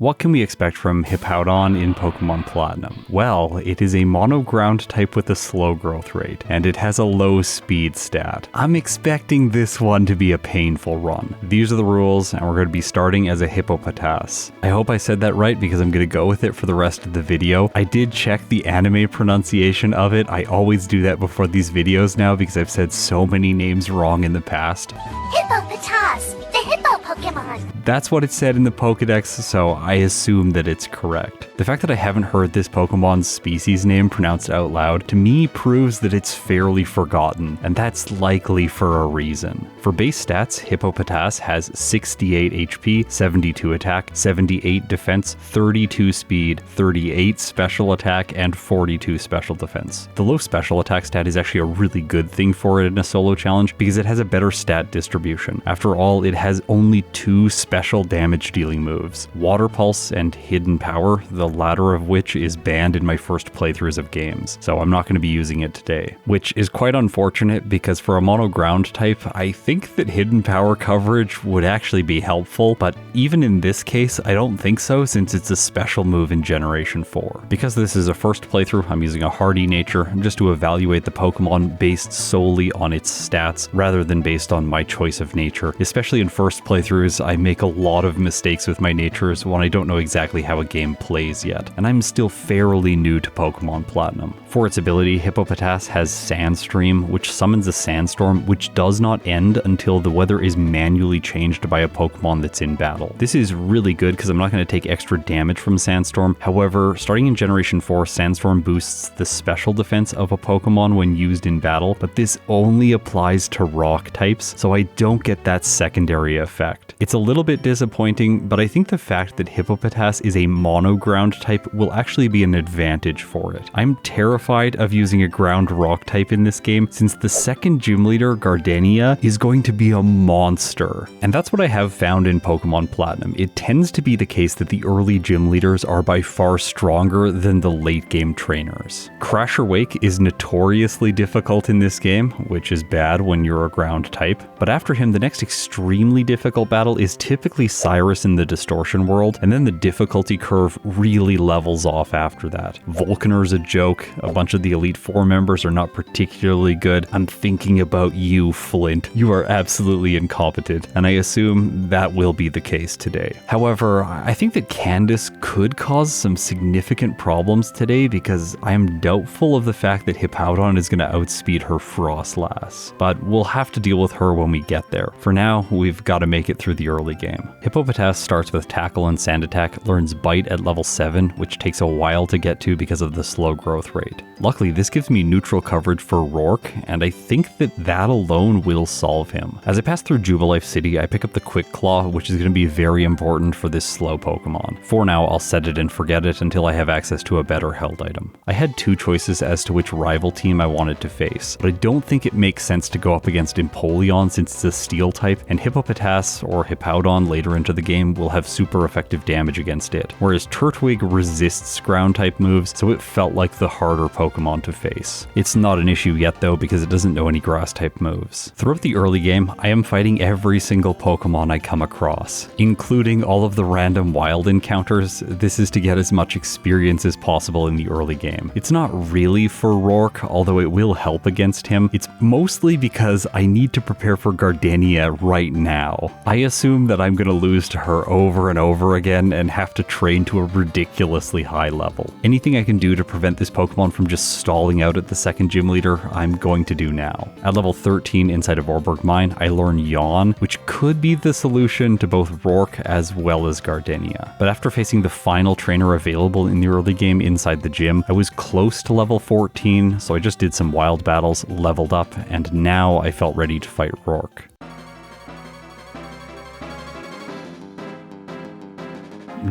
What can we expect from Hippowdon in Pokemon Platinum? Well, it is a mono ground type with a slow growth rate, and it has a low speed stat. I'm expecting this one to be a painful run. These are the rules, and we're going to be starting as a Hippopotas. I hope I said that right because I'm going to go with it for the rest of the video. I did check the anime pronunciation of it. I always do that before these videos now because I've said so many names wrong in the past. Hippopotas, the hippo Pokemon. That's what it said in the Pokedex, so I assume that it's correct. The fact that I haven't heard this Pokemon's species name pronounced out loud, to me proves that it's fairly forgotten, and that's likely for a reason. For base stats, Hippopotas has 68 HP, 72 attack, 78 defense, 32 speed, 38 special attack, and 42 special defense. The low special attack stat is actually a really good thing for it in a solo challenge because it has a better stat distribution. After all, it has only 2 special damage dealing moves, Water Pulse and Hidden Power, the latter of which is banned in my first playthroughs of games, so I'm not going to be using it today. Which is quite unfortunate because for a mono ground type, I think that Hidden Power coverage would actually be helpful, but even in this case, I don't think so since it's a special move in Generation 4. Because this is a first playthrough, I'm using a Hardy nature just to evaluate the Pokemon based solely on its stats rather than based on my choice of nature. Especially in first playthroughs, I make a lot of mistakes with my natures when I don't know exactly how a game plays yet, and I'm still fairly new to Pokemon Platinum. For its ability, Hippopotas has Sandstream, which summons a sandstorm which does not end until the weather is manually changed by a Pokemon that's in battle. This is really good because I'm not going to take extra damage from Sandstorm. However, starting in Generation 4, Sandstorm boosts the special defense of a Pokemon when used in battle, but this only applies to rock types, so I don't get that secondary effect. It's a little bit disappointing, but I think the fact that Hippopotas is a mono ground type will actually be an advantage for it. I'm terrified of using a ground rock type in this game since the second gym leader, Gardenia, is going to be a monster. And that's what I have found in Pokemon Platinum. It tends to be the case that the early gym leaders are by far stronger than the late game trainers. Crasher Wake is notoriously difficult in this game, which is bad when you're a ground type, but after him the next extremely difficult battle is typically Cyrus in the Distortion world, and then the difficulty curve really levels off after that. Volcaner's a joke, a bunch of the Elite Four members are not particularly good. I'm thinking about you, Flint. You are absolutely incompetent, and I assume that will be the case today. However, I think that Candace could cause some significant problems today because I am doubtful of the fact that Hippowdon is going to outspeed her Frostlass, but we'll have to deal with her when we get there. For now, we've got to make it through the early game. Hippopotas starts with Tackle and Sand Attack, learns Bite at level 7, which takes a while to get to because of the slow growth rate. Luckily, this gives me neutral coverage for Roark, and I think that alone will solve him. As I pass through Jubilife City, I pick up the Quick Claw, which is going to be very important for this slow Pokemon. For now, I'll set it and forget it until I have access to a better held item. I had 2 choices as to which rival team I wanted to face, but I don't think it makes sense to go up against Empoleon since it's a steel type, and Hippopotas or Hippowdon later into the game will have super effective damage against it, whereas Turtwig resists ground type moves, so it felt like the harder Pokemon to face. It's not an issue yet though because it doesn't know any grass type moves. Throughout the early game, I am fighting every single Pokemon I come across, including all of the random wild encounters. This is to get as much experience as possible in the early game. It's not really for Roark, although it will help against him. It's mostly because I need to prepare for Gardenia right now. I assume that I'm going to lose to her over and over again and have to train to a ridiculously high level. Anything I can do to prevent this Pokemon from just stalling out at the second gym leader, I'm going to do now. At level 13 inside of Orberg Mine, I learn Yawn, which could be the solution to both Roark as well as Gardenia. But after facing the final trainer available in the early game inside the gym, I was close to level 14, so I just did some wild battles, leveled up, and now I felt ready to fight Roark.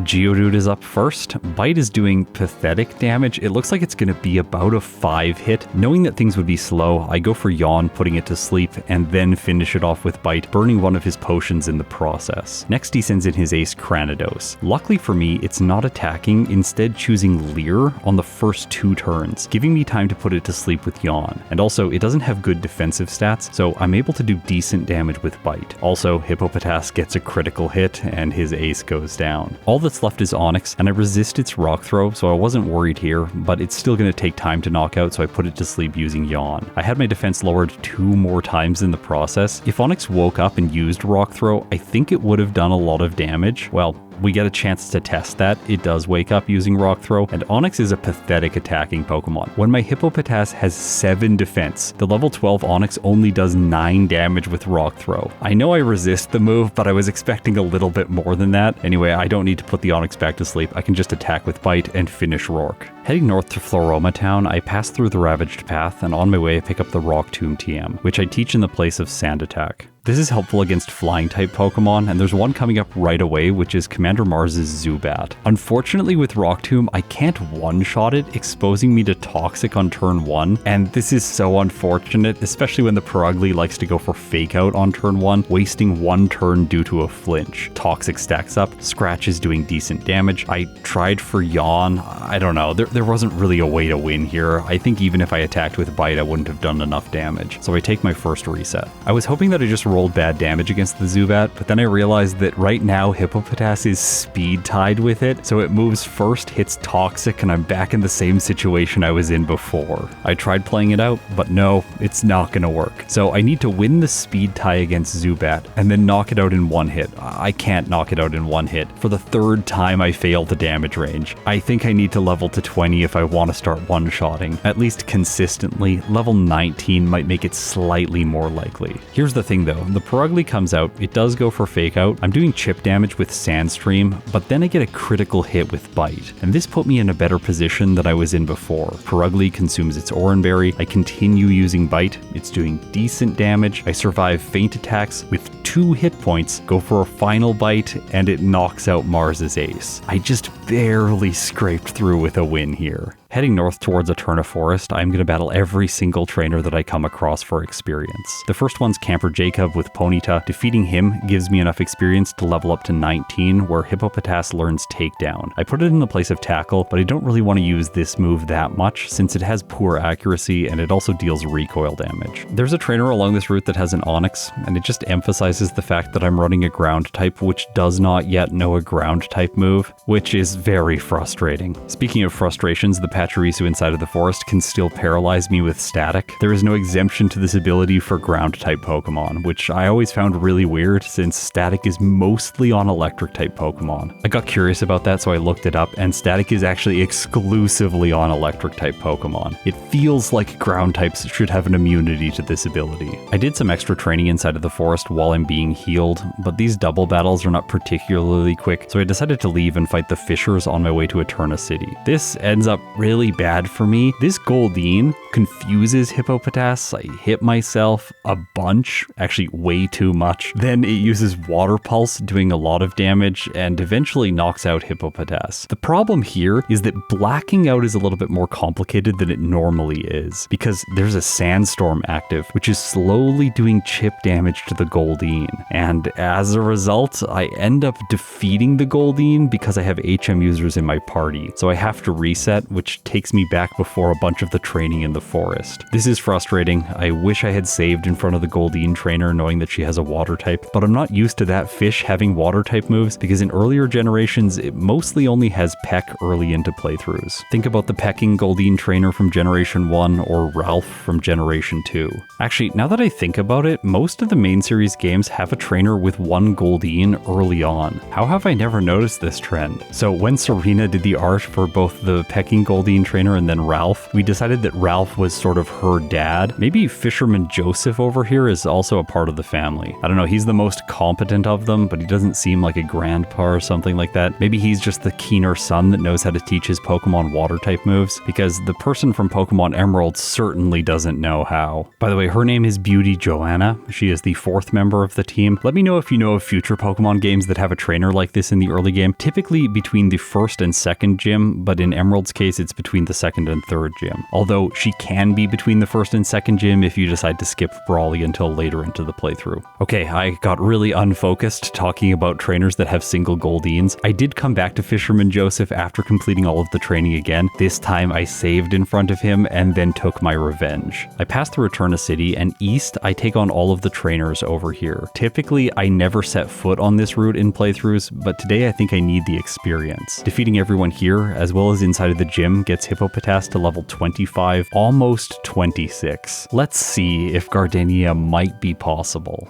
Geodude is up first. Bite is doing pathetic damage. It looks like it's going to be about a 5 hit. Knowing that things would be slow, I go for Yawn, putting it to sleep, and then finish it off with Bite, burning one of his potions in the process. Next he sends in his ace Cranidos. Luckily for me, it's not attacking, instead choosing Leer on the first 2 turns, giving me time to put it to sleep with Yawn. And also, it doesn't have good defensive stats, so I'm able to do decent damage with Bite. Also, Hippopotas gets a critical hit, and his ace goes down. All All that's left is Onyx, and I resist its rock throw, so I wasn't worried here, but it's still going to take time to knock out, so I put it to sleep using Yawn. I had my defense lowered 2 more times in the process. If Onyx woke up and used rock throw, I think it would have done a lot of damage. Well, we get a chance to test that. It does wake up using Rock Throw, and Onyx is a pathetic attacking Pokemon. When my Hippopotas has 7 defense, the level 12 Onyx only does 9 damage with Rock Throw. I know I resist the move, but I was expecting a little bit more than that. Anyway, I don't need to put the Onyx back to sleep. I can just attack with Bite and finish Roark. Heading north to Floroma Town, I pass through the Ravaged Path, and on my way I pick up the Rock Tomb TM, which I teach in the place of Sand Attack. This is helpful against flying-type Pokemon, and there's one coming up right away, which is Commander Mars's Zubat. Unfortunately, with Rock Tomb, I can't one-shot it, exposing me to Toxic on turn 1, and this is so unfortunate, especially when the Purugly likes to go for Fake Out on turn 1, wasting 1 turn due to a flinch. Toxic stacks up, Scratch is doing decent damage. I tried for Yawn. I don't know, there wasn't really a way to win here. I think even if I attacked with Bite, I wouldn't have done enough damage, so I take my first reset. I was hoping that I just rolled bad damage against the Zubat, but then I realized that right now Hippopotas is speed tied with it, so it moves first, hits Toxic, and I'm back in the same situation I was in before. I tried playing it out, but no, it's not gonna work. So I need to win the speed tie against Zubat, and then knock it out in 1 hit. I can't knock it out in 1 hit. For the 3rd time I failed the damage range. I think I need to level to 20 if I want to start one-shotting. At least consistently, level 19 might make it slightly more likely. Here's the thing though, the Purugly comes out, it does go for Fake Out. I'm doing chip damage with Sandstream, but then I get a critical hit with Bite, and this put me in a better position than I was in before. Purugly consumes its Oranberry, I continue using Bite, it's doing decent damage, I survive feint attacks with 2 hit points, go for a final Bite, and it knocks out Mars's Ace. I just barely scraped through with a win here. Heading north towards Eterna Forest, I'm going to battle every single trainer that I come across for experience. The first one's Camper Jacob with Ponyta. Defeating him gives me enough experience to level up to 19, where Hippopotas learns Takedown. I put it in the place of Tackle, but I don't really want to use this move that much, since it has poor accuracy and it also deals recoil damage. There's a trainer along this route that has an Onix, and it just emphasizes the fact that I'm running a ground type which does not yet know a ground type move, which is very frustrating. Speaking of frustrations, the Pachirisu inside of the forest can still paralyze me with static. There is no exemption to this ability for ground type Pokemon, which I always found really weird since static is mostly on electric type Pokemon. I got curious about that, so I looked it up, and static is actually exclusively on electric type Pokemon. It feels like ground types should have an immunity to this ability. I did some extra training inside of the forest while I'm being healed, but these double battles are not particularly quick, so I decided to leave and fight the Fishers on my way to Eterna City. This ends up really bad for me. This Goldeen confuses Hippopotas. I hit myself a bunch, actually way too much. Then it uses Water Pulse, doing a lot of damage, and eventually knocks out Hippopotas. The problem here is that blacking out is a little bit more complicated than it normally is, because there's a Sandstorm active, which is slowly doing chip damage to the Goldeen. And as a result, I end up defeating the Goldeen because I have HM users in my party. So I have to reset, which takes me back before a bunch of the training in the forest. This is frustrating. I wish I had saved in front of the Goldeen trainer knowing that she has a water type, but I'm not used to that fish having water type moves because in earlier generations it mostly only has Peck early into playthroughs. Think about the Pecking Goldeen trainer from Generation 1 or Ralph from Generation 2. Actually, now that I think about it, most of the main series games have a trainer with 1 Goldeen early on. How have I never noticed this trend? So when Serena did the art for both the Pecking Goldeen trainer and then Ralph, we decided that Ralph was sort of her dad. Maybe Fisherman Joseph over here is also a part of the family. I don't know, he's the most competent of them, but he doesn't seem like a grandpa or something like that. Maybe he's just the keener son that knows how to teach his Pokemon water type moves, because the person from Pokemon Emerald certainly doesn't know how. By the way, her name is Beauty Joanna. She is the 4th member of the team. Let me know if you know of future Pokemon games that have a trainer like this in the early game. Typically between between the first and second gym, but in Emerald's case, it's between the second and third gym. Although she can be between the first and second gym if you decide to skip Brawly until later into the playthrough. Okay, I got really unfocused talking about trainers that have single Goldines. I did come back to Fisherman Joseph after completing all of the training again. This time I saved in front of him and then took my revenge. I passed through Eterna City, and east I take on all of the trainers over here. Typically, I never set foot on this route in playthroughs, but today I think I need the experience. Defeating everyone here, as well as inside of the gym, gets Hippopotas to level 25, almost 26. Let's see if Gardenia might be possible.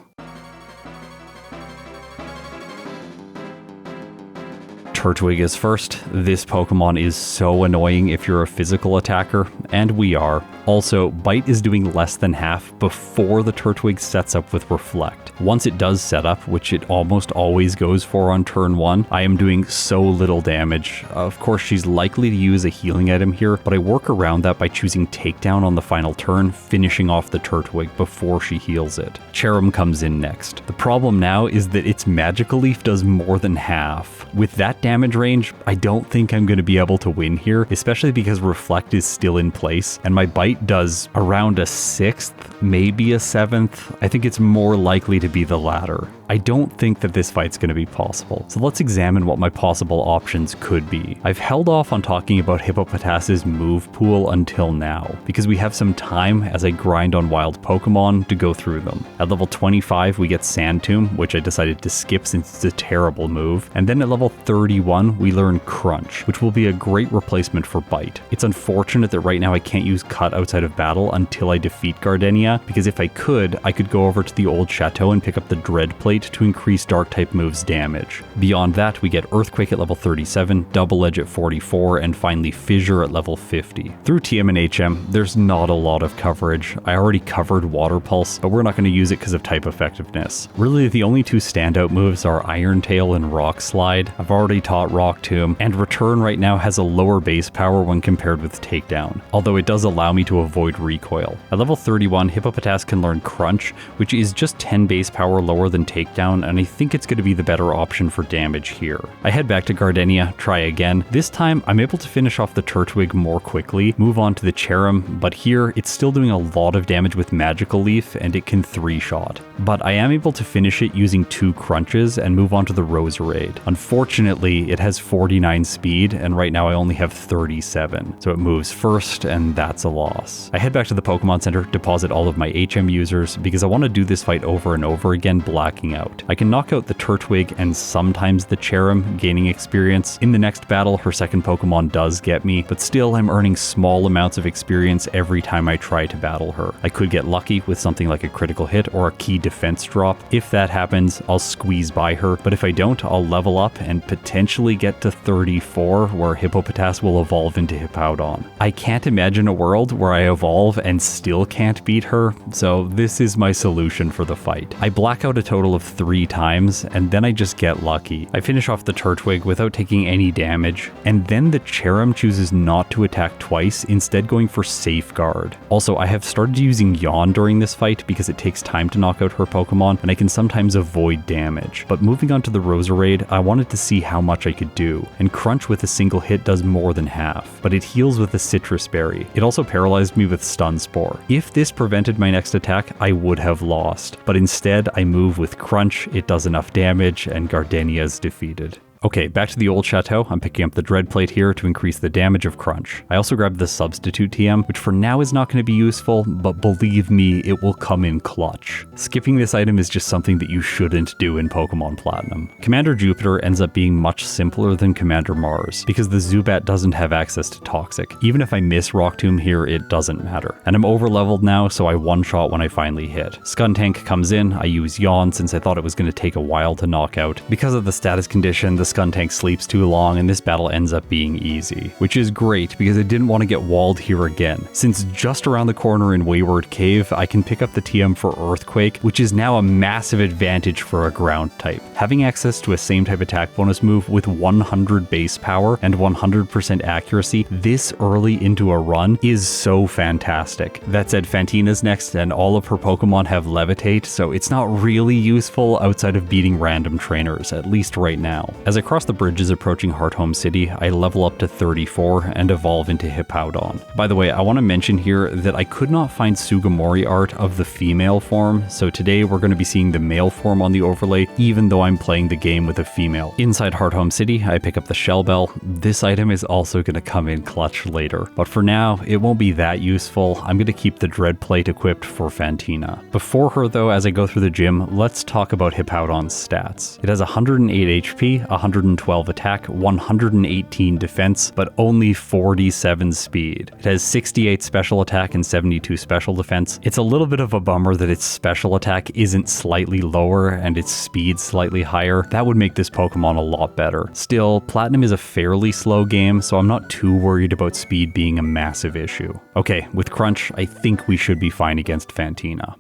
Turtwig is first. This Pokemon is so annoying if you're a physical attacker, and we are. Also, Bite is doing less than half before the Turtwig sets up with Reflect. Once it does set up, which it almost always goes for on turn 1, I am doing so little damage. Of course, she's likely to use a healing item here, but I work around that by choosing Takedown on the final turn, finishing off the Turtwig before she heals it. Cherrim comes in next. The problem now is that its Magical Leaf does more than half. With that damage range, I don't think I'm going to be able to win here, especially because Reflect is still in place, and my Bite does around a 6th, maybe a 7th. I think it's more likely to be the latter. I don't think that this fight's going to be possible, so let's examine what my possible options could be. I've held off on talking about Hippopotas's move pool until now, because we have some time as I grind on wild Pokemon to go through them. At level 25 we get Sand Tomb, which I decided to skip since it's a terrible move, and then at level 31 we learn Crunch, which will be a great replacement for Bite. It's unfortunate that right now I can't use Cut outside of battle until I defeat Gardenia, because if I could go over to the old chateau and pick up the Dread Plate to increase dark type moves damage. Beyond that, we get Earthquake at level 37, Double Edge at 44, and finally Fissure at level 50. Through TM and HM, there's not a lot of coverage. I already covered Water Pulse, but we're not going to use it because of type effectiveness. Really, the only two standout moves are Iron Tail and Rock Slide. I've already taught Rock Tomb, and Return right now has a lower base power when compared with Takedown, although it does allow me to avoid recoil. At level 31, Hippopotas can learn Crunch, which is just 10 base power lower than Takedown, and I think it's going to be the better option for damage here. I head back to Gardenia, try again. This time, I'm able to finish off the Turtwig more quickly, move on to the Cherrim, but here, it's still doing a lot of damage with Magical Leaf, and it can 3-shot. But I am able to finish it using 2 Crunches and move on to the Roserade. Unfortunately, it has 49 speed, and right now I only have 37, so it moves first, and that's a loss. I head back to the Pokemon Center, deposit all of my HM users, because I want to do this fight over and over again, blacking out. I can knock out the Turtwig and sometimes the Cherrim, gaining experience. In the next battle, her second Pokemon does get me, but still I'm earning small amounts of experience every time I try to battle her. I could get lucky with something like a critical hit or a key defense drop. If that happens, I'll squeeze by her, but if I don't, I'll level up and potentially get to 34, where Hippopotas will evolve into Hippowdon. I can't imagine a world where I evolve and still can't beat her, so this is my solution for the fight. I black out a total of 3 times, and then I just get lucky. I finish off the Turtwig without taking any damage, and then the Cherrim chooses not to attack twice, instead going for Safeguard. Also, I have started using Yawn during this fight because it takes time to knock out her Pokemon, and I can sometimes avoid damage. But moving on to the Roserade, I wanted to see how much I could do, and Crunch with a single hit does more than half, but it heals with a Citrus Berry. It also paralyzed me with Stun Spore. If this prevented my next attack, I would have lost, but instead I move with Crunch, it does enough damage, and Gardenia is defeated. Okay, back to the old chateau. I'm picking up the Dread Plate here to increase the damage of Crunch. I also grabbed the Substitute TM, which for now is not going to be useful, but believe me, it will come in clutch. Skipping this item is just something that you shouldn't do in Pokemon Platinum. Commander Jupiter ends up being much simpler than Commander Mars, because the Zubat doesn't have access to Toxic. Even if I miss Rock Tomb here, it doesn't matter. And I'm over-leveled now, so I one-shot when I finally hit. Skuntank comes in, I use Yawn since I thought it was going to take a while to knock out. Because of the status condition, the Skuntank sleeps too long and this battle ends up being easy, which is great because I didn't want to get walled here again. Since just around the corner in Wayward Cave, I can pick up the TM for Earthquake, which is now a massive advantage for a ground type. Having access to a same type attack bonus move with 100 base power and 100% accuracy this early into a run is so fantastic. That said, Fantina's next and all of her Pokemon have Levitate, so it's not really useful outside of beating random trainers, at least right now. As As I cross the bridges approaching Hearthome City, I level up to 34 and evolve into Hippowdon. By the way, I want to mention here that I could not find Sugimori art of the female form, so today we're going to be seeing the male form on the overlay, even though I'm playing the game with a female. Inside Hearthome City, I pick up the Shell Bell. This item is also going to come in clutch later, but for now, it won't be that useful. I'm going to keep the Dread Plate equipped for Fantina. Before her though, as I go through the gym, let's talk about Hippowdon's stats. It has 108 HP, 112 attack, 118 defense, but only 47 speed. It has 68 special attack and 72 special defense. It's a little bit of a bummer that its special attack isn't slightly lower and its speed slightly higher. That would make this Pokemon a lot better. Still, Platinum is a fairly slow game, so I'm not too worried about speed being a massive issue. Okay, with Crunch, I think we should be fine against Fantina.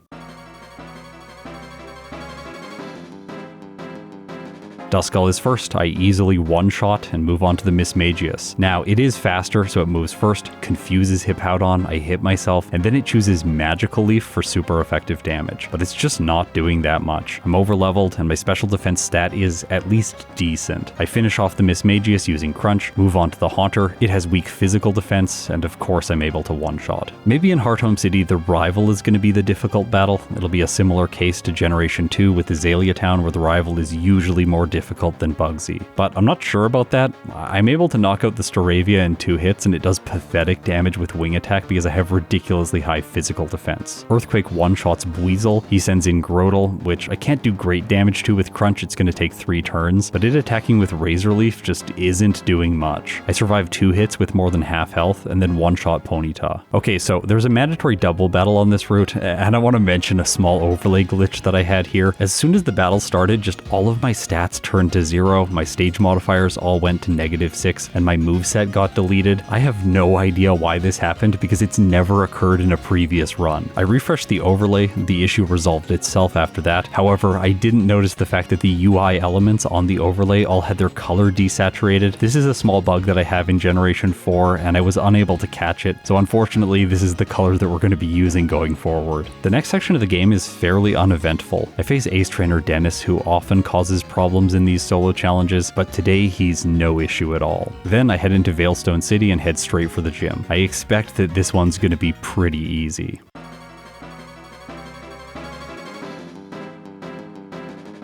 Duskull is first. I easily one-shot and move on to the Mismagius. Now, it is faster, so it moves first, confuses Hippowdon, I hit myself, and then it chooses Magical Leaf for super effective damage. But it's just not doing that much. I'm over-leveled, and my special defense stat is at least decent. I finish off the Mismagius using Crunch, move on to the Haunter. It has weak physical defense, and of course I'm able to one-shot. Maybe in Hearthome City, the rival is going to be the difficult battle. It'll be a similar case to Generation 2 with Azalea Town, where the rival is usually more difficult than Bugsy. But I'm not sure about that. I'm able to knock out the Staravia in 2 hits, and it does pathetic damage with Wing Attack because I have ridiculously high physical defense. Earthquake one-shots Buizel. He sends in Grotle, which I can't do great damage to with Crunch. It's going to take 3 turns, but it attacking with Razor Leaf just isn't doing much. I survived 2 hits with more than half health, and then one-shot Ponyta. Okay, so there's a mandatory double battle on this route, and I want to mention a small overlay glitch that I had here. As soon as the battle started, just all of my stats turned to 0, my stage modifiers all went to -6, and my moveset got deleted. I have no idea why this happened because it's never occurred in a previous run. I refreshed the overlay, the issue resolved itself after that. However, I didn't notice the fact that the UI elements on the overlay all had their color desaturated. This is a small bug that I have in Generation 4, and I was unable to catch it, so unfortunately this is the color that we're going to be using going forward. The next section of the game is fairly uneventful. I face Ace Trainer Dennis, who often causes problems in these solo challenges, but today he's no issue at all. Then I head into Veilstone City and head straight for the gym. I expect that this one's going to be pretty easy.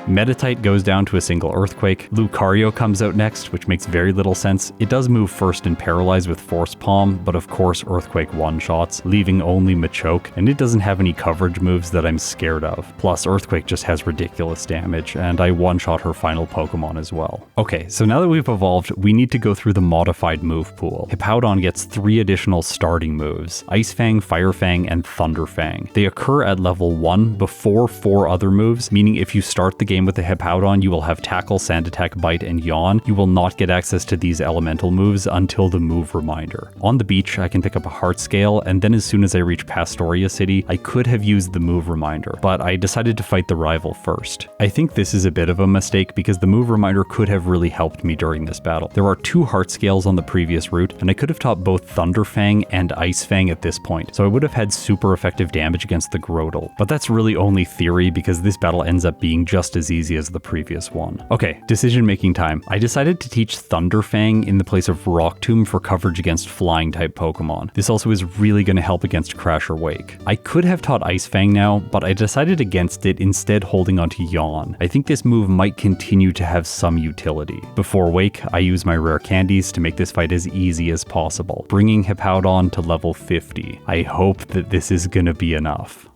Meditite goes down to a single Earthquake. Lucario comes out next, which makes very little sense. It does move first and paralyze with Force Palm, but of course Earthquake one-shots, leaving only Machoke, and it doesn't have any coverage moves that I'm scared of. Plus, Earthquake just has ridiculous damage, and I one-shot her final Pokemon as well. Okay, so now that we've evolved, we need to go through the modified move pool. Hippowdon gets 3 additional starting moves: Ice Fang, Fire Fang, and Thunder Fang. They occur at level 1 before 4 other moves, meaning if you start the game with the Hippowdon, you will have Tackle, Sand Attack, Bite, and Yawn. You will not get access to these elemental moves until the move reminder. On the beach, I can pick up a Heart Scale, and then as soon as I reach Pastoria City, I could have used the move reminder, but I decided to fight the rival first. I think this is a bit of a mistake because the move reminder could have really helped me during this battle. There are 2 Heart Scales on the previous route, and I could have taught both Thunder Fang and Ice Fang at this point, so I would have had super effective damage against the Grotle. But that's really only theory because this battle ends up being just as easy as the previous one. Okay, decision making time. I decided to teach Thunder Fang in the place of Rock Tomb for coverage against flying type Pokemon. This also is really going to help against Crash or Wake. I could have taught Ice Fang now, but I decided against it, instead holding onto Yawn. I think this move might continue to have some utility. Before Wake, I use my rare candies to make this fight as easy as possible, bringing Hippowdon to level 50. I hope that this is going to be enough.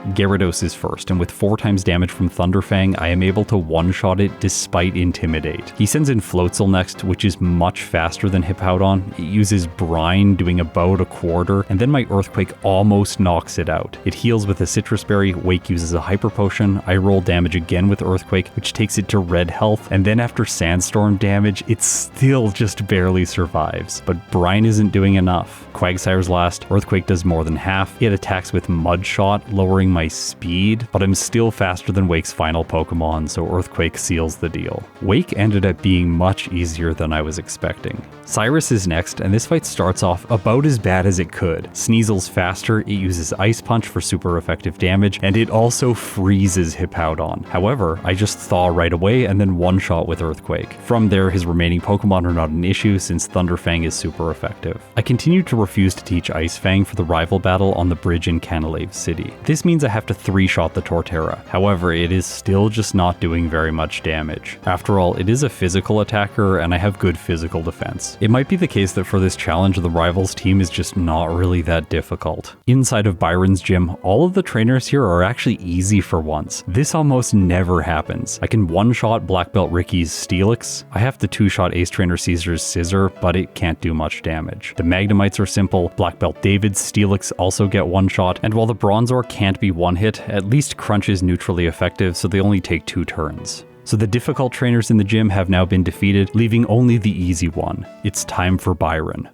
Gyarados is first, and with 4 times damage from Thunderfang, I am able to one-shot it despite Intimidate. He sends in Floatzel next, which is much faster than Hippowdon. It uses Brine, doing about a quarter, and then my Earthquake almost knocks it out. It heals with a Citrus Berry, Wake uses a Hyper Potion, I roll damage again with Earthquake, which takes it to red health, and then after Sandstorm damage, it still just barely survives. But Brine isn't doing enough. Quagsire's last, Earthquake does more than half. It attacks with Mud Shot, lowering my my speed, but I'm still faster than Wake's final Pokemon, so Earthquake seals the deal. Wake ended up being much easier than I was expecting. Cyrus is next, and this fight starts off about as bad as it could. Sneasel's faster, it uses Ice Punch for super effective damage, and it also freezes Hippowdon. However, I just thaw right away and then one-shot with Earthquake. From there, his remaining Pokemon are not an issue since Thunderfang is super effective. I continue to refuse to teach Ice Fang for the rival battle on the bridge in Canalave City. This means I have to 3-shot the Torterra. However, it is still just not doing very much damage. After all, it is a physical attacker and I have good physical defense. It might be the case that for this challenge, the rivals team is just not really that difficult. Inside of Byron's gym, all of the trainers here are actually easy for once. This almost never happens. I can one-shot Black Belt Ricky's Steelix. I have to 2-shot Ace Trainer Caesar's Scissor, but it can't do much damage. The Magnemites are simple. Black Belt David's Steelix also get one-shot, and while the Bronzor can't be one-hit, at least Crunch is neutrally effective, so they only take 2 turns. So the difficult trainers in the gym have now been defeated, leaving only the easy one. It's time for Byron.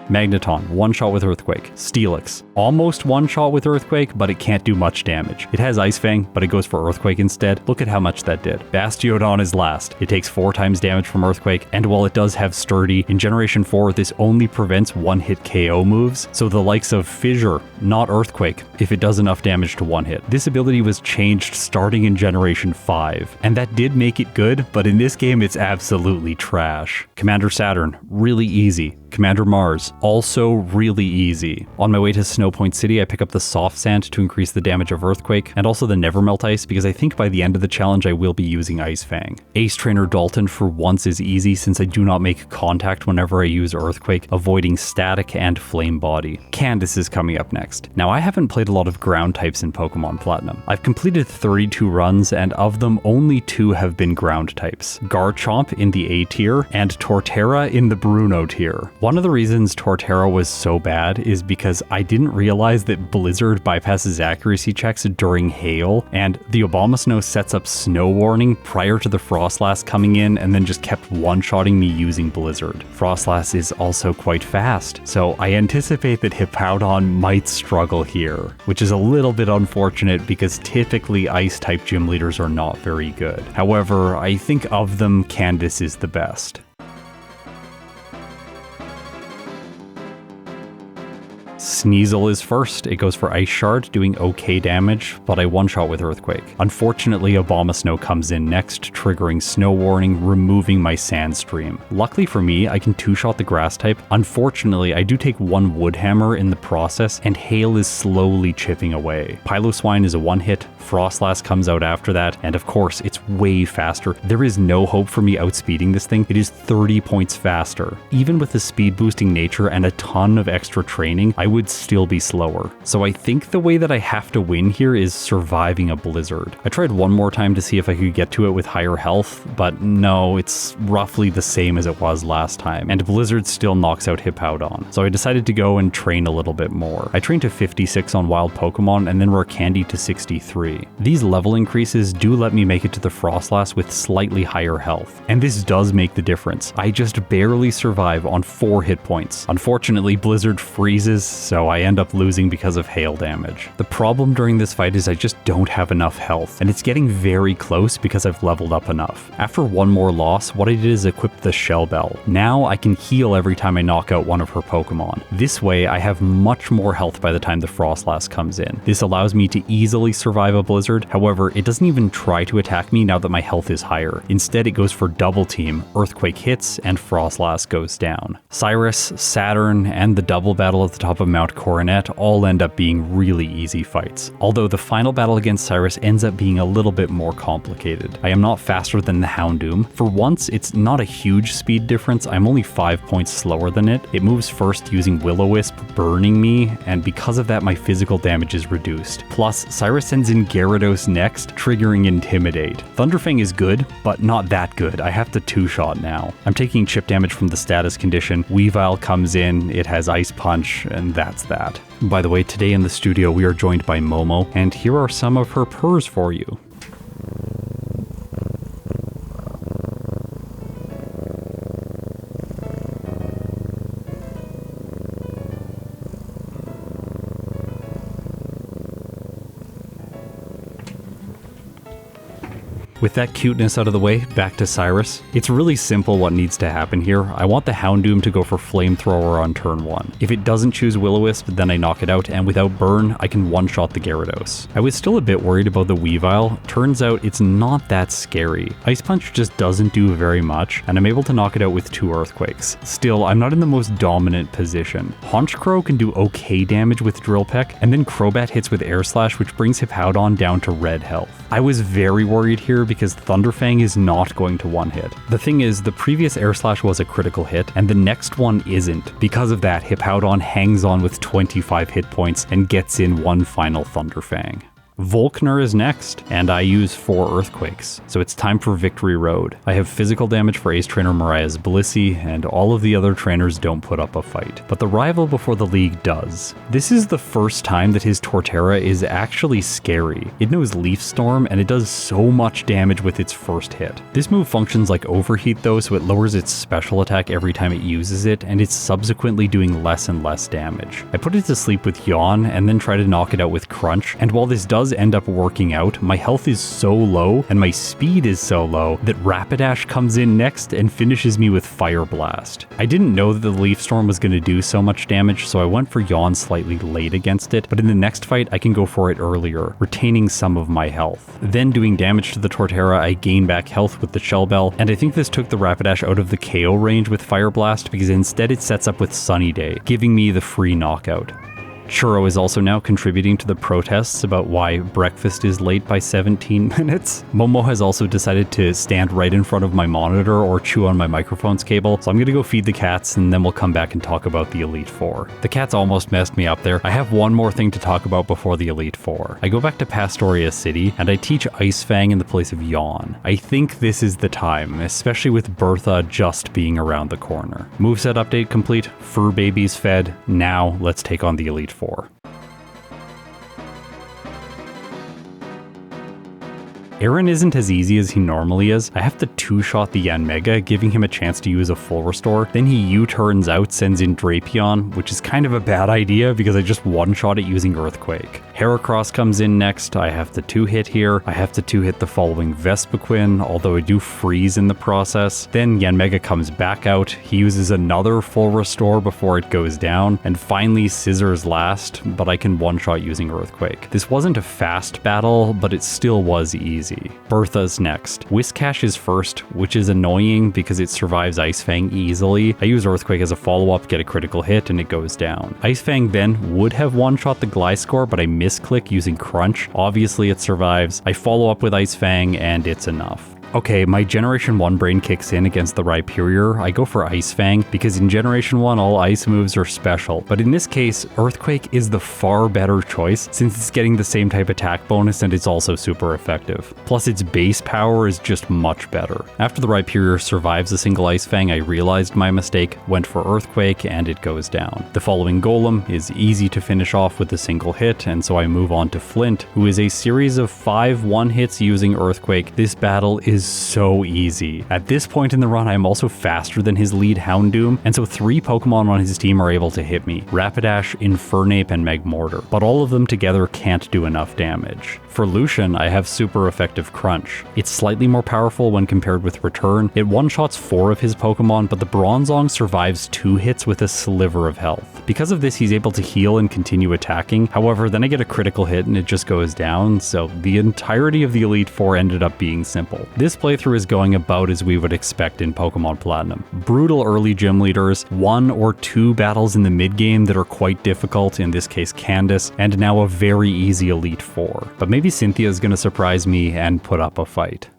Magneton, one-shot with Earthquake. Steelix, almost one-shot with Earthquake, but it can't do much damage. It has Ice Fang, but it goes for Earthquake instead. Look at how much that did. Bastiodon is last. It takes 4 times damage from Earthquake, and while it does have Sturdy, in Generation 4, this only prevents one-hit KO moves, so the likes of Fissure, not Earthquake, if it does enough damage to one-hit. This ability was changed starting in Generation 5, and that did make it good, but in this game, it's absolutely trash. Commander Saturn, really easy. Commander Mars, also really easy. On my way to Snow Point City, I pick up the Soft Sand to increase the damage of Earthquake, and also the Nevermelt Ice because I think by the end of the challenge I will be using Ice Fang. Ace Trainer Dalton for once is easy since I do not make contact whenever I use Earthquake, avoiding Static and Flame Body. Candace is coming up next. Now I haven't played a lot of ground types in Pokemon Platinum. I've completed 32 runs, and of them only 2 have been ground types. Garchomp in the A tier, and Torterra in the Bruno tier. One of the reasons Torterra was so bad is because I didn't realize that Blizzard bypasses accuracy checks during hail, and the Abomasnow sets up Snow Warning prior to the Frostlass coming in and then just kept one-shotting me using Blizzard. Frostlass is also quite fast, so I anticipate that Hippowdon might struggle here, which is a little bit unfortunate because typically Ice-type gym leaders are not very good. However, I think of them, Candace is the best. Sneasel is first. It goes for Ice Shard, doing okay damage, but I one-shot with Earthquake. Unfortunately, Abomasnow comes in next, triggering Snow Warning, removing my Sandstream. Luckily for me, I can 2-shot the Grass type. Unfortunately, I do take 1 Wood Hammer in the process, and Hail is slowly chipping away. Piloswine is a 1-hit, Frostlass comes out after that, and of course, it's way faster. There is no hope for me outspeeding this thing. It is 30 points faster. Even with the speed boosting nature and a ton of extra training, I would still be slower. So I think the way that I have to win here is surviving a Blizzard. I tried one more time to see if I could get to it with higher health, but no, it's roughly the same as it was last time, and Blizzard still knocks out Hippowdon. So I decided to go and train a little bit more. I trained to 56 on wild Pokemon and then Rare Candy to 63. These level increases do let me make it to the Frostlass with slightly higher health, and this does make the difference. I just barely survive on 4 hit points. Unfortunately, Blizzard freezes, so I end up losing because of hail damage. The problem during this fight is I just don't have enough health, and it's getting very close because I've leveled up enough. After one more loss, what I did is equip the Shell Bell. Now I can heal every time I knock out one of her Pokemon. This way, I have much more health by the time the Frostlass comes in. This allows me to easily survive a Blizzard, however, it doesn't even try to attack me now that my health is higher. Instead, it goes for double team, Earthquake hits, and Frostlass goes down. Cyrus, Saturn, and the double battle at the top of Mount Coronet all end up being really easy fights, although the final battle against Cyrus ends up being a little bit more complicated. I am not faster than the Houndoom. For once, it's not a huge speed difference, I'm only 5 points slower than it. It moves first using Will-O-Wisp, burning me, and because of that my physical damage is reduced. Plus, Cyrus sends in Gyarados next, triggering Intimidate. Thunderfang is good, but not that good. I have to 2-shot now. I'm taking chip damage from the status condition. Weavile comes in, it has Ice Punch, and that's that. By the way, today in the studio we are joined by Momo, and here are some of her purrs for you. With that cuteness out of the way, back to Cyrus. It's really simple what needs to happen here. I want the Houndoom to go for Flamethrower on turn 1. If it doesn't choose Will-O-Wisp, then I knock it out, and without burn, I can one-shot the Gyarados. I was still a bit worried about the Weavile. Turns out it's not that scary. Ice Punch just doesn't do very much, and I'm able to knock it out with 2 Earthquakes. Still, I'm not in the most dominant position. Honchkrow can do okay damage with Drill Peck, and then Crobat hits with Air Slash, which brings Hippowdon down to red health. I was very worried here because Thunderfang is not going to one-hit. The thing is, the previous Air Slash was a critical hit, and the next one isn't. Because of that, Hippowdon hangs on with 25 hit points and gets in one final Thunderfang. Volkner is next, and I use 4 Earthquakes, so it's time for Victory Road. I have physical damage for Ace Trainer Mariah's Blissey, and all of the other trainers don't put up a fight, but the rival before the league does. This is the first time that his Torterra is actually scary. It knows Leaf Storm, and it does so much damage with its first hit. This move functions like Overheat though, so it lowers its special attack every time it uses it, and it's subsequently doing less and less damage. I put it to sleep with Yawn, and then try to knock it out with Crunch, and while this does end up working out, my health is so low and my speed is so low that Rapidash comes in next and finishes me with Fire Blast. I didn't know that the Leaf Storm was going to do so much damage, so I went for Yawn slightly late against it, but in the next fight I can go for it earlier, retaining some of my health. Then doing damage to the Torterra, I gain back health with the Shell Bell, and I think this took the Rapidash out of the KO range with Fire Blast because instead it sets up with Sunny Day, giving me the free knockout. Churro is also now contributing to the protests about why breakfast is late by 17 minutes. Momo has also decided to stand right in front of my monitor or chew on my microphone's cable, so I'm gonna go feed the cats and then we'll come back and talk about the Elite Four. The cats almost messed me up there. I have one more thing to talk about before the Elite Four. I go back to Pastoria City and I teach Ice Fang in the place of Yawn. I think this is the time, especially with Bertha just being around the corner. Moveset update complete, fur babies fed, now let's take on the Elite Four. Aaron isn't as easy as he normally is. I have to two-shot the Yanmega, giving him a chance to use a full restore. Then he U-turns out, sends in Drapion, which is kind of a bad idea because I just one-shot it using Earthquake. Heracross comes in next. I have to two-hit here. I have to two-hit the following Vespiquen, although I do freeze in the process. Then Yanmega comes back out. He uses another full restore before it goes down. And finally, Scissors last, but I can one-shot using Earthquake. This wasn't a fast battle, but it still was easy. Bertha's next. Whiscash is first, which is annoying because it survives Ice Fang easily. I use Earthquake as a follow-up, get a critical hit, and it goes down. Ice Fang then would have one-shot the Gliscor, but I misclick using Crunch. Obviously it survives. I follow up with Ice Fang, and it's enough. Okay, my Generation 1 brain kicks in against the Rhyperior. I go for Ice Fang because in Generation 1 all ice moves are special, but in this case, Earthquake is the far better choice since it's getting the same type attack bonus and it's also super effective. Plus its base power is just much better. After the Rhyperior survives a single Ice Fang, I realized my mistake, went for Earthquake, and it goes down. The following Golem is easy to finish off with a single hit, and so I move on to Flint, who is a series of 5 one-hits using Earthquake. This battle is so easy. At this point in the run, I am also faster than his lead Houndoom, and so 3 Pokemon on his team are able to hit me: Rapidash, Infernape, and Magmortar, but all of them together can't do enough damage. For Lucian, I have super effective Crunch. It's slightly more powerful when compared with Return. It one-shots 4 of his Pokemon, but the Bronzong survives 2 hits with a sliver of health. Because of this, he's able to heal and continue attacking. However, then I get a critical hit and it just goes down, so the entirety of the Elite Four ended up being simple. This playthrough is going about as we would expect in Pokemon Platinum. Brutal early gym leaders, 1 or 2 battles in the mid-game that are quite difficult, in this case Candace, and now a very easy Elite Four. But maybe Cynthia is going to surprise me and put up a fight.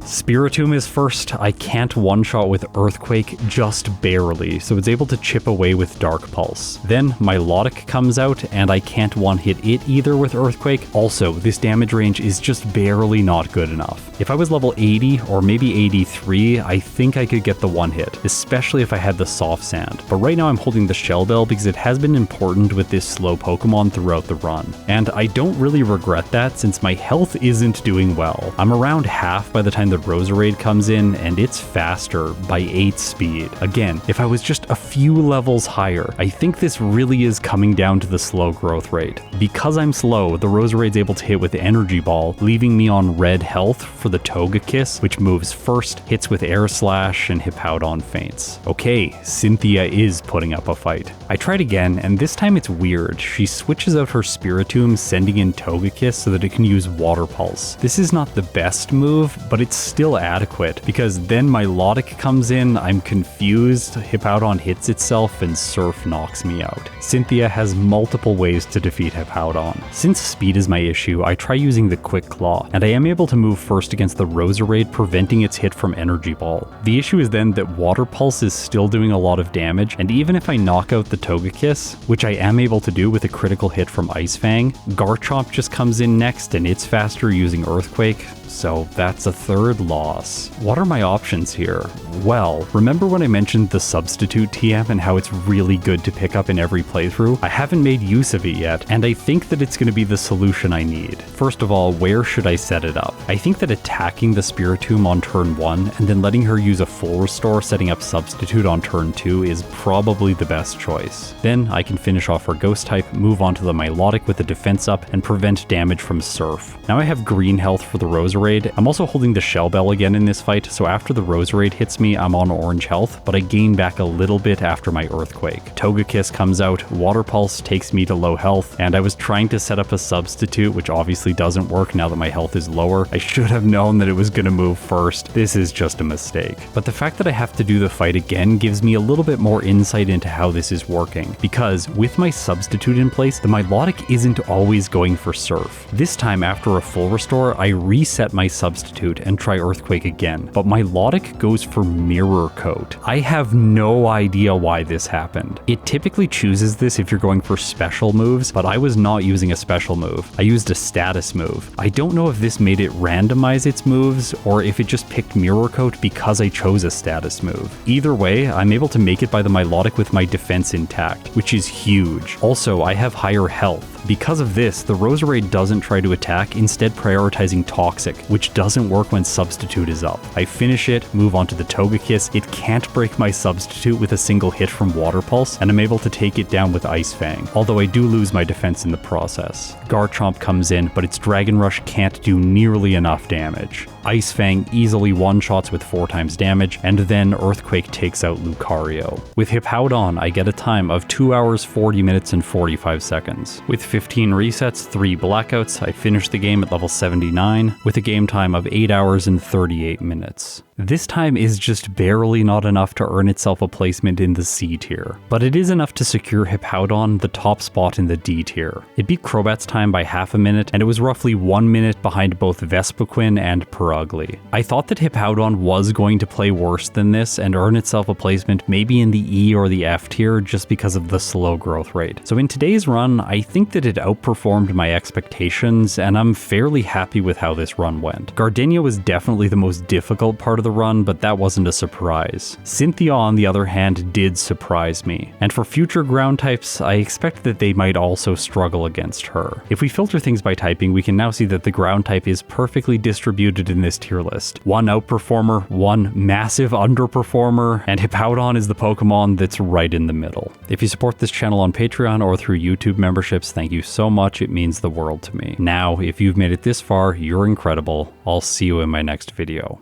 Spiritomb is first. I can't one-shot with Earthquake, just barely, so it's able to chip away with Dark Pulse. Then Milotic comes out, and I can't one-hit it either with Earthquake. Also, this damage range is just barely not good enough. If I was level 80 or maybe 83, I think I could get the one-hit, especially if I had the Soft Sand. But right now I'm holding the Shell Bell because it has been important with this slow Pokemon throughout the run. And I don't really regret that since my health isn't doing well. I'm around half by the time the the Roserade comes in, and it's faster by 8 speed. Again, if I was just a few levels higher, I think this really is coming down to the slow growth rate. Because I'm slow, the Roserade's able to hit with Energy Ball, leaving me on red health for the Togekiss, which moves first, hits with Air Slash, and Hippowdon faints. Okay, Cynthia is putting up a fight. I tried again, and this time it's weird. She switches out her Spiritomb, sending in Togekiss so that it can use Water Pulse. This is not the best move, but it's still adequate, because then Milotic comes in, I'm confused, Hippowdon hits itself, and Surf knocks me out. Cynthia has multiple ways to defeat Hippowdon. Since speed is my issue, I try using the Quick Claw, and I am able to move first against the Roserade, preventing its hit from Energy Ball. The issue is then that Water Pulse is still doing a lot of damage, and even if I knock out the Togekiss, which I am able to do with a critical hit from Ice Fang, Garchomp just comes in next, and it's faster using Earthquake, so that's a third loss. What are my options here? Well, remember when I mentioned the Substitute TM and how it's really good to pick up in every playthrough? I haven't made use of it yet, and I think that it's going to be the solution I need. First of all, where should I set it up? I think that attacking the Spiritomb on turn 1 and then letting her use a full restore setting up Substitute on turn 2 is probably the best choice. Then I can finish off her Ghost type, move on to the Milotic with a defense up, and prevent damage from Surf. Now I have green health for the Roserade. I'm also holding the Shell Bell again in this fight, so after the Roserade hits me, I'm on orange health, but I gain back a little bit after my Earthquake. Togekiss comes out, Water Pulse takes me to low health, and I was trying to set up a Substitute, which obviously doesn't work now that my health is lower. I should have known that it was going to move first. This is just a mistake. But the fact that I have to do the fight again gives me a little bit more insight into how this is working, because with my Substitute in place, the Milotic isn't always going for Surf. This time, after a full restore, I reset my Substitute and try Earthquake again, but Milotic goes for Mirror Coat. I have no idea why this happened. It typically chooses this if you're going for special moves, but I was not using a special move. I used a status move. I don't know if this made it randomize its moves or if it just picked Mirror Coat because I chose a status move. Either way, I'm able to make it by the Milotic with my defense intact, which is huge. Also, I have higher health. Because of this, the Roserade doesn't try to attack, instead prioritizing Toxic, which doesn't work when Substitute is up. I finish it, move on to the Togekiss, it can't break my Substitute with a single hit from Water Pulse, and I'm able to take it down with Ice Fang, although I do lose my defense in the process. Garchomp comes in, but its Dragon Rush can't do nearly enough damage. Ice Fang easily one-shots with 4 times damage, and then Earthquake takes out Lucario. With Hippowdon, I get a time of 2 hours, 40 minutes, and 45 seconds. With 15 resets, 3 blackouts, I finish the game at level 79, with a game time of 8 hours and 38 minutes. This time is just barely not enough to earn itself a placement in the C tier, but it is enough to secure Hippowdon the top spot in the D tier. It beat Crobat's time by half a minute, and it was roughly 1 minute behind both Vespiquen and Purugly. I thought that Hippowdon was going to play worse than this and earn itself a placement maybe in the E or the F tier just because of the slow growth rate. So in today's run, I think that it outperformed my expectations, and I'm fairly happy with how this run went. Gardenia was definitely the most difficult part of the run, but that wasn't a surprise. Cynthia, on the other hand, did surprise me, and for future ground types, I expect that they might also struggle against her. If we filter things by typing, we can now see that the ground type is perfectly distributed in this tier list. One outperformer, one massive underperformer, and Hippowdon is the Pokemon that's right in the middle. If you support this channel on Patreon or through YouTube memberships, thank you so much, it means the world to me. Now, if you've made it this far, you're incredible. I'll see you in my next video.